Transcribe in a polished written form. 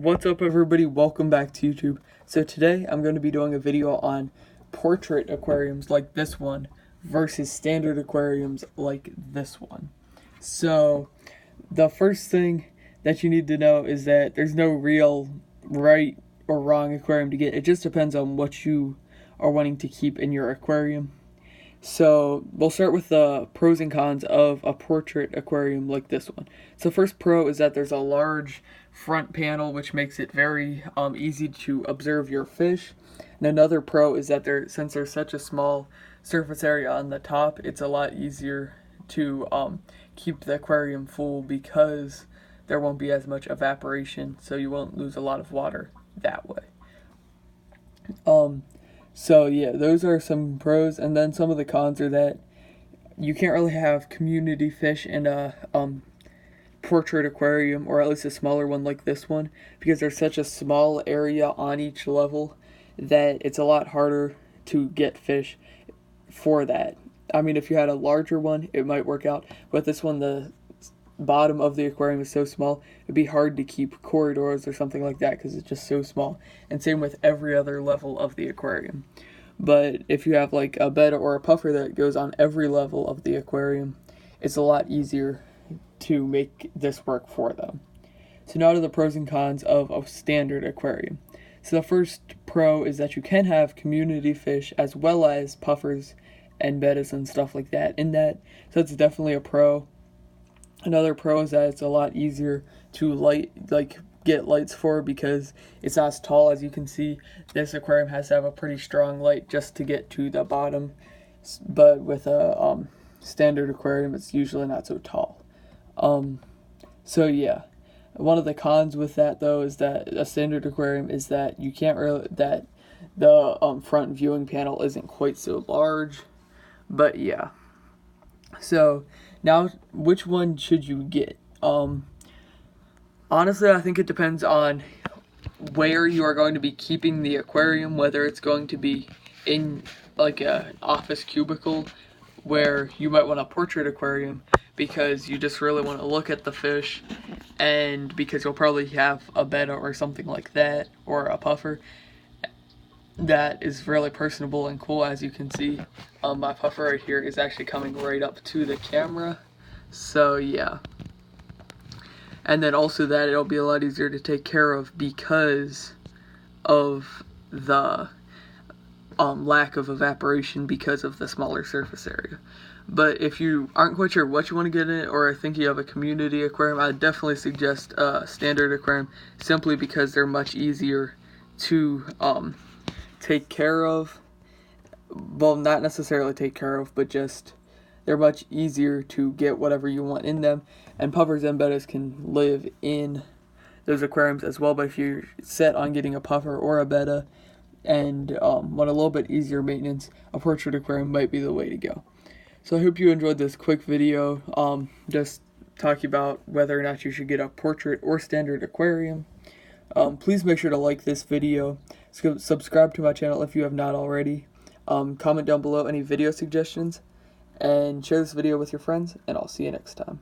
What's up everybody, welcome back to YouTube. So today I'm going to be doing a video on portrait aquariums like this one versus standard aquariums like this one. So the first thing that you need to know is that there's no real right or wrong aquarium to get. It just depends on what you are wanting to keep in your aquarium. So we'll start with the pros and cons of a portrait aquarium like this one. So first pro is that there's a large front panel which makes it very easy to observe your fish. And another pro is that since there's such a small surface area on the top, it's a lot easier to keep the aquarium full because there won't be as much evaporation, so you won't lose a lot of water that way. So yeah, those are some pros, and then some of the cons are that you can't really have community fish in a portrait aquarium, or at least a smaller one like this one, because there's such a small area on each level that it's a lot harder to get fish for that. I mean, if you had a larger one, it might work out, but this one, the bottom of the aquarium is so small, it'd be hard to keep corridors or something like that because it's just so small. And same with every other level of the aquarium. But if you have like a betta or a puffer that goes on every level of the aquarium, it's a lot easier to make this work for them. So now to the pros and cons of a standard aquarium. So the first pro is that you can have community fish as well as puffers and bettas and stuff like that in that, so it's definitely a pro. Another pro is that it's a lot easier to get lights for because it's not as tall. As you can see, this aquarium has to have a pretty strong light just to get to the bottom, but with a standard aquarium it's usually not so tall. So yeah, one of the cons with that though is that a standard aquarium is that you can't really, that the front viewing panel isn't quite so large. But yeah, so now which one should you get? Honestly, I think it depends on where you are going to be keeping the aquarium, whether it's going to be in like an office cubicle where you might want a portrait aquarium because you just really want to look at the fish, and because you'll probably have a betta or something like that, or a puffer that is really personable and cool. As you can see, my puffer right here is actually coming right up to the camera. So yeah, and then also that it'll be a lot easier to take care of because of the lack of evaporation because of the smaller surface area. But if you aren't quite sure what you want to get in it, or think you have a community aquarium, I would definitely suggest a standard aquarium, simply because they're much easier to take care of. Well, not necessarily take care of, but just they're much easier to get whatever you want in them. And puffers and bettas can live in those aquariums as well, but if you're set on getting a puffer or a betta and want a little bit easier maintenance, a portrait aquarium might be the way to go. So I hope you enjoyed this quick video, just talking about whether or not you should get a portrait or standard aquarium. Please make sure to like this video, subscribe to my channel if you have not already, comment down below any video suggestions, and share this video with your friends, and I'll see you next time.